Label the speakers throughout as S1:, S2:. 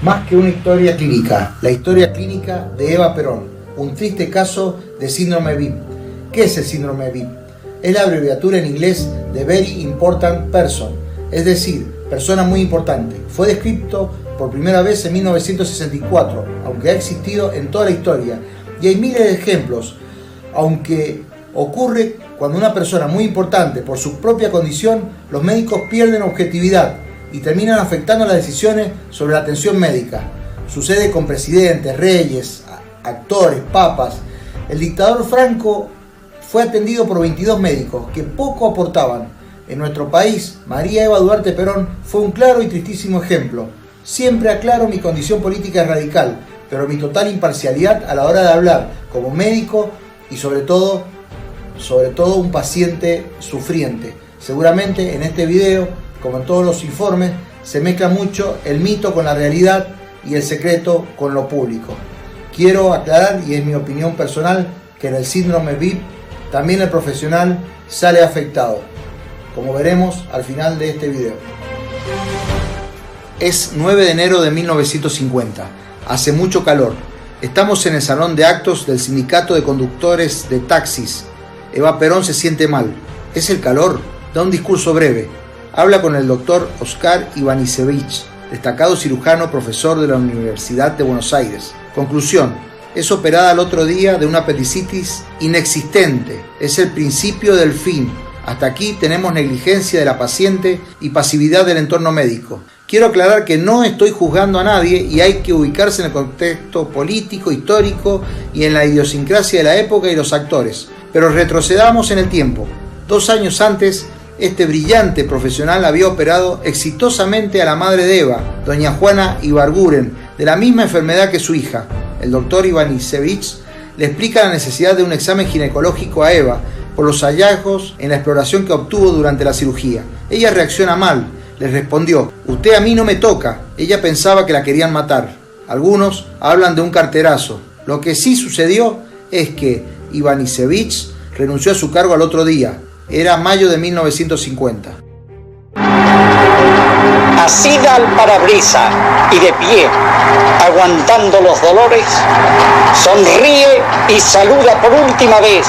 S1: Más que una historia clínica, la historia clínica de Eva Perón, un triste caso de síndrome VIP. ¿Qué es el síndrome VIP? Es la abreviatura en inglés de Very Important Person, es decir, persona muy importante. Fue descrito por primera vez en 1964, aunque ha existido en toda la historia, y hay miles de ejemplos, aunque ocurre cuando una persona muy importante por su propia condición, los médicos pierden objetividad y terminan afectando las decisiones sobre la atención médica. Sucede con presidentes, reyes, actores, papas. El dictador Franco fue atendido por 22 médicos que poco aportaban. En nuestro país, María Eva Duarte Perón fue un claro y tristísimo ejemplo. Siempre aclaro mi condición política radical, pero mi total imparcialidad a la hora de hablar como médico y sobre todo un paciente sufriente. Seguramente en este video, como en todos los informes, se mezcla mucho el mito con la realidad y el secreto con lo público. Quiero aclarar, y es mi opinión personal, que en el síndrome VIP también el profesional sale afectado, como veremos al final de este video. Es 9 de enero de 1950, hace mucho calor. Estamos en el salón de actos del Sindicato de Conductores de Taxis. Eva Perón se siente mal. ¿Es el calor? Da un discurso breve. Habla con el doctor Oscar Ivanisevich, destacado cirujano, profesor de la Universidad de Buenos Aires. Conclusión: es operada al otro día de una apendicitis inexistente. Es el principio del fin. Hasta aquí tenemos negligencia de la paciente y pasividad del entorno médico. Quiero aclarar que no estoy juzgando a nadie y hay que ubicarse en el contexto político, histórico y en la idiosincrasia de la época y los actores. Pero retrocedamos en el tiempo. 2 años antes, este brillante profesional había operado exitosamente a la madre de Eva, doña Juana Ibarguren, de la misma enfermedad que su hija. El doctor Ivanisevich le explica la necesidad de un examen ginecológico a Eva por los hallazgos en la exploración que obtuvo durante la cirugía. Ella reacciona mal, le respondió: «Usted a mí no me toca». Ella pensaba que la querían matar. Algunos hablan de un carterazo. Lo que sí sucedió es que Ivanisevich renunció a su cargo al otro día. Era mayo de 1950.
S2: Asida al parabrisa y de pie, aguantando los dolores, sonríe y saluda por última vez.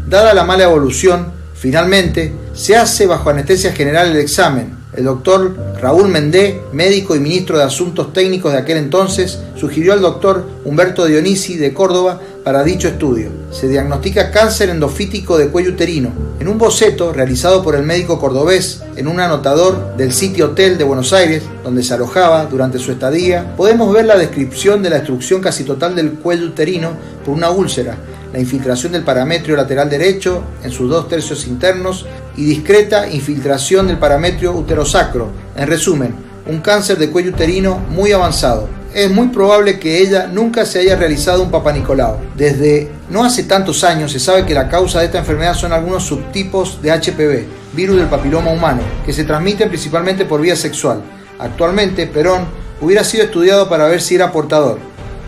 S1: Dada la mala evolución, finalmente se hace bajo anestesia general el examen. El doctor Raúl Mendé, médico y ministro de Asuntos Técnicos de aquel entonces, sugirió al doctor Humberto Dionisi de Córdoba para dicho estudio. Se diagnostica cáncer endofítico de cuello uterino. En un boceto realizado por el médico cordobés en un anotador del City Hotel de Buenos Aires, donde se alojaba durante su estadía, podemos ver la descripción de la destrucción casi total del cuello uterino por una úlcera, la infiltración del parametrio lateral derecho en sus 2/3 internos y discreta infiltración del parametrio uterosacro. En resumen, un cáncer de cuello uterino muy avanzado. Es muy probable que ella nunca se haya realizado un papanicolau. Desde no hace tantos años se sabe que la causa de esta enfermedad son algunos subtipos de HPV, virus del papiloma humano, que se transmiten principalmente por vía sexual. Actualmente, Perón hubiera sido estudiado para ver si era portador.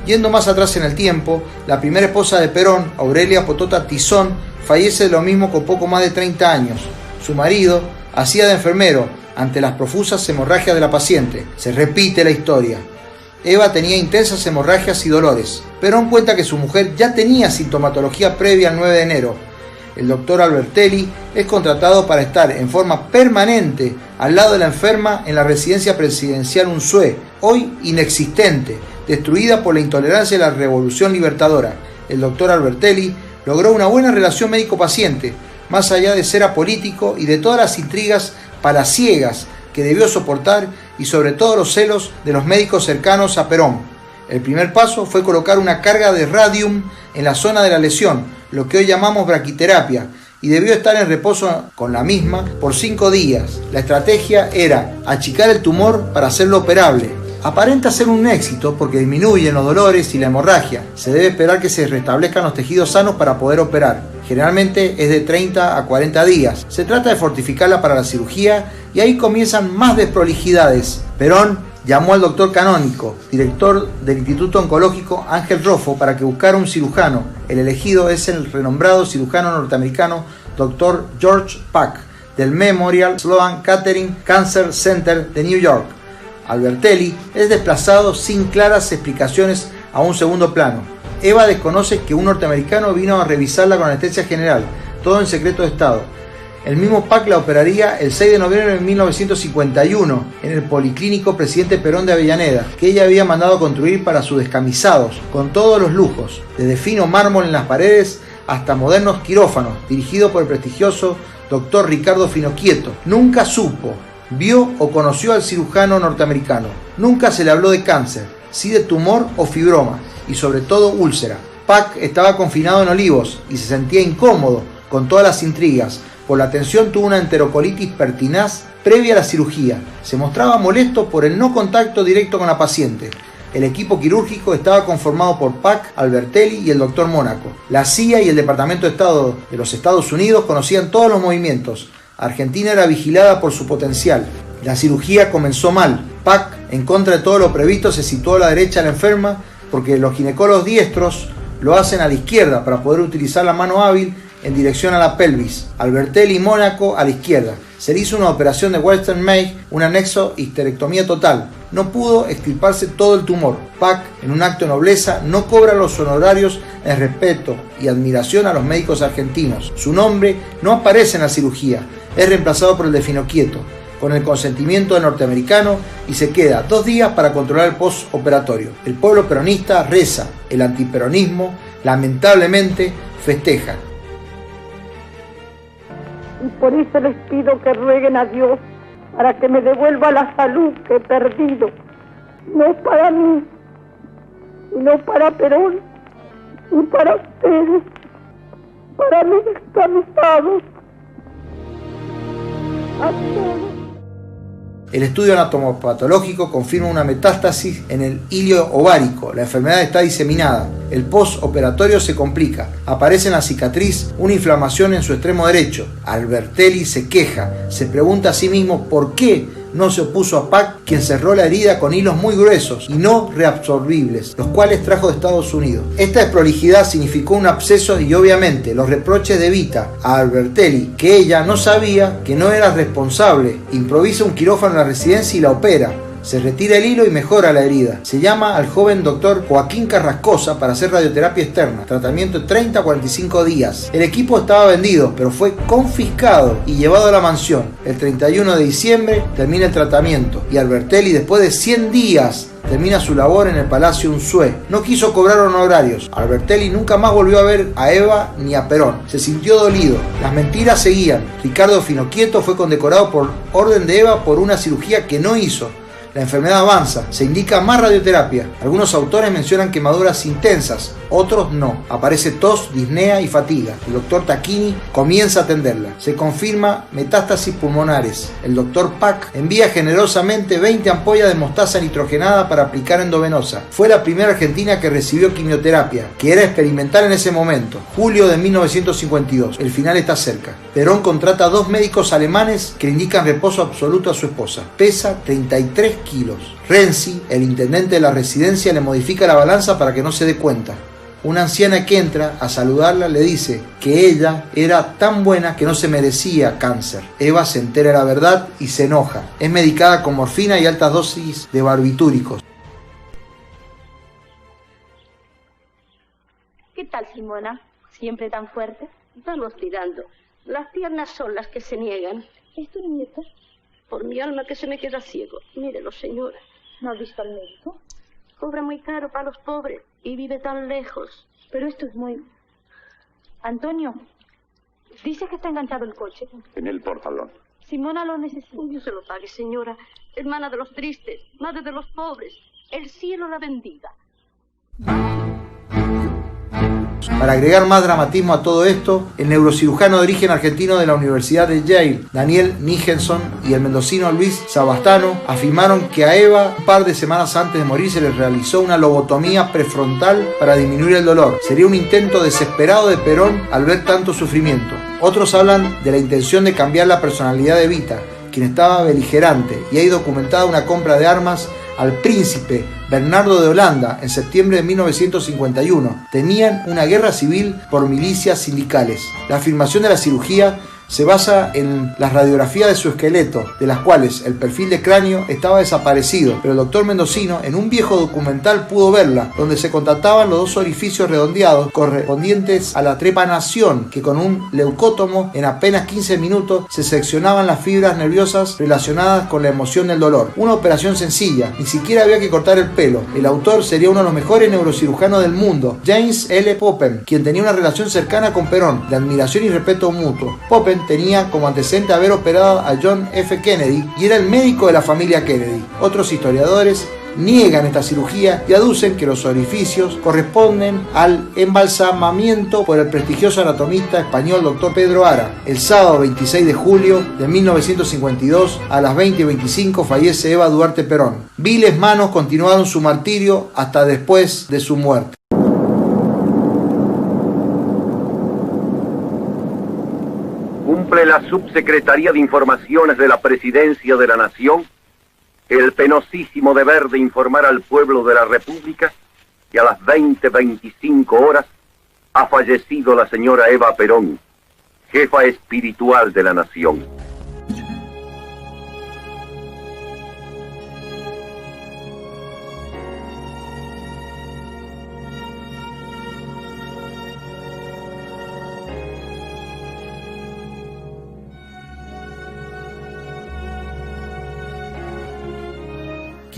S1: Yendo más atrás en el tiempo, la primera esposa de Perón, Aurelia Potota Tizón, fallece de lo mismo con poco más de 30 años. Su marido hacía de enfermero ante las profusas hemorragias de la paciente. Se repite la historia. Eva tenía intensas hemorragias y dolores. Perón cuenta que su mujer ya tenía sintomatología previa al 9 de enero. El doctor Albertelli es contratado para estar en forma permanente al lado de la enferma en la residencia presidencial Unzué, hoy inexistente, destruida por la intolerancia de la Revolución Libertadora. El doctor Albertelli logró una buena relación médico-paciente, más allá de ser apolítico y de todas las intrigas palaciegas que debió soportar y sobre todo los celos de los médicos cercanos a Perón. El primer paso fue colocar una carga de radium en la zona de la lesión, lo que hoy llamamos braquiterapia, y debió estar en reposo con la misma por 5 días. La estrategia era achicar el tumor para hacerlo operable. Aparenta ser un éxito porque disminuyen los dolores y la hemorragia. Se debe esperar que se restablezcan los tejidos sanos para poder operar. Generalmente es de 30 a 40 días. Se trata de fortificarla para la cirugía y ahí comienzan más desprolijidades. Perón llamó al doctor canónico, director del Instituto Oncológico Ángel Roffo, para que buscara un cirujano. El elegido es el renombrado cirujano norteamericano Dr. George Pack, del Memorial Sloan Kettering Cancer Center de New York. Albertelli es desplazado sin claras explicaciones a un segundo plano. Eva desconoce que un norteamericano vino a revisarla con anestesia general, todo en secreto de Estado. El mismo Pack la operaría el 6 de noviembre de 1951 en el Policlínico Presidente Perón de Avellaneda, que ella había mandado construir para sus descamisados, con todos los lujos, desde fino mármol en las paredes hasta modernos quirófanos, dirigido por el prestigioso Dr. Ricardo Finocchieto. Nunca supo, vio o conoció al cirujano norteamericano. Nunca se le habló de cáncer, sí de tumor o fibroma, y sobre todo úlcera. Pack estaba confinado en Olivos y se sentía incómodo con todas las intrigas. Por la tensión tuvo una enterocolitis pertinaz previa a la cirugía. Se mostraba molesto por el no contacto directo con la paciente. El equipo quirúrgico estaba conformado por Pack, Albertelli y el Dr. Mónaco. La CIA y el Departamento de Estado de los Estados Unidos conocían todos los movimientos. Argentina era vigilada por su potencial. La cirugía comenzó mal. Pack, en contra de todo lo previsto, se situó a la derecha de la enferma porque los ginecólogos diestros lo hacen a la izquierda para poder utilizar la mano hábil en dirección a la pelvis. Albertelli y Mónaco a la izquierda. Se le hizo una operación de Western May, un anexo histerectomía total. No pudo extirparse todo el tumor. Pack, en un acto de nobleza, no cobra los honorarios en respeto y admiración a los médicos argentinos. Su nombre no aparece en la cirugía. Es reemplazado por el de Finocchieto, con el consentimiento del norteamericano, y se queda 2 días para controlar el postoperatorio. El pueblo peronista reza. El antiperonismo, lamentablemente, festeja.
S3: Y por eso les pido que rueguen a Dios para que me devuelva la salud que he perdido. No para mí, y no para Perón, ni para ustedes, para mis descansados. A todos.
S1: El estudio anatomopatológico confirma una metástasis en el hilio ovárico. La enfermedad está diseminada. El postoperatorio se complica. Aparece en la cicatriz una inflamación en su extremo derecho. Albertelli se queja. Se pregunta a sí mismo por qué no se opuso a Pack, quien cerró la herida con hilos muy gruesos y no reabsorbibles, los cuales trajo de Estados Unidos. Esta desprolijidad significó un absceso y obviamente los reproches de Evita a Albertelli, que ella no sabía que no era responsable. Improvisa un quirófano en la residencia y la opera. Se retira el hilo y mejora la herida. Se llama al joven doctor Joaquín Carrascosa para hacer radioterapia externa. Tratamiento de 30 a 45 días. El equipo estaba vendido, pero fue confiscado y llevado a la mansión. El 31 de diciembre termina el tratamiento y Albertelli, después de 100 días, termina su labor en el Palacio Unzué. No quiso cobrar honorarios. Albertelli nunca más volvió a ver a Eva ni a Perón. Se sintió dolido. Las mentiras seguían. Ricardo Finocchieto fue condecorado por orden de Eva por una cirugía que no hizo. La enfermedad avanza, se indica más radioterapia. Algunos autores mencionan quemaduras intensas, otros no. Aparece tos, disnea y fatiga. El doctor Tacchini comienza a atenderla. Se confirma metástasis pulmonares. El doctor Pack envía generosamente 20 ampollas de mostaza nitrogenada para aplicar endovenosa. Fue la primera argentina que recibió quimioterapia, que era experimental en ese momento. Julio de 1952. El final está cerca. Perón contrata a 2 médicos alemanes que le indican reposo absoluto a su esposa. Pesa 33 kilos. Renzi, el intendente de la residencia, le modifica la balanza para que no se dé cuenta. Una anciana que entra a saludarla le dice que ella era tan buena que no se merecía cáncer. Eva se entera de la verdad y se enoja. Es medicada con morfina y altas dosis de barbitúricos.
S4: ¿Qué tal, Simona? ¿Siempre tan fuerte?
S5: Vamos tirando. Las piernas son las que se niegan.
S4: ¿Es tu nieto?
S5: Por mi alma que se me queda ciego. Mírelo, señora.
S4: ¿No has visto al médico?
S5: Cobra muy caro para los pobres y vive tan lejos.
S4: Pero esto es muy... Antonio, dice que está enganchado el coche.
S6: En el portalón.
S4: Simona lo necesita.
S5: Dios se lo pague, señora. Hermana de los tristes, madre de los pobres. El cielo la bendiga.
S1: Para agregar más dramatismo a todo esto, el neurocirujano de origen argentino de la Universidad de Yale, Daniel Nijenson, y el mendocino Luis Sabastano afirmaron que a Eva, un par de semanas antes de morir, se le realizó una lobotomía prefrontal para disminuir el dolor. Sería un intento desesperado de Perón al ver tanto sufrimiento. Otros hablan de la intención de cambiar la personalidad de Evita, quien estaba beligerante, y hay documentada una compra de armas al príncipe Bernardo de Holanda en septiembre de 1951. Temían una guerra civil por milicias sindicales. La afirmación de la cirugía se basa en las radiografías de su esqueleto, de las cuales el perfil de cráneo estaba desaparecido, pero el doctor Mendocino en un viejo documental pudo verla, donde se constataban los dos orificios redondeados correspondientes a la trepanación, que con un leucótomo en apenas 15 minutos se seccionaban las fibras nerviosas relacionadas con la emoción del dolor. Una operación sencilla, ni siquiera había que cortar el pelo. El autor sería uno de los mejores neurocirujanos del mundo, James L. Poppen, quien tenía una relación cercana con Perón, de admiración y respeto mutuo. Poppen tenía como antecedente haber operado a John F. Kennedy y era el médico de la familia Kennedy. Otros historiadores niegan esta cirugía y aducen que los orificios corresponden al embalsamamiento por el prestigioso anatomista español Dr. Pedro Ara. El sábado 26 de julio de 1952 a las 20:25 fallece Eva Duarte Perón. Viles manos continuaron su martirio hasta después de su muerte.
S6: Cumple la Subsecretaría de Informaciones de la Presidencia de la Nación el penosísimo deber de informar al pueblo de la República que a las 20:25 horas ha fallecido la señora Eva Perón, jefa espiritual de la nación.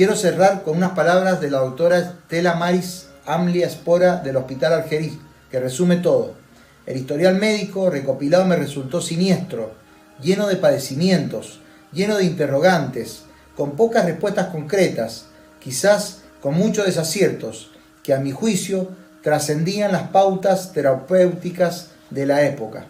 S1: Quiero cerrar con unas palabras de la doctora Estela Maris Amlia Espora del Hospital Argerich, que resume todo. El historial médico recopilado me resultó siniestro, lleno de padecimientos, lleno de interrogantes, con pocas respuestas concretas, quizás con muchos desaciertos, que a mi juicio trascendían las pautas terapéuticas de la época.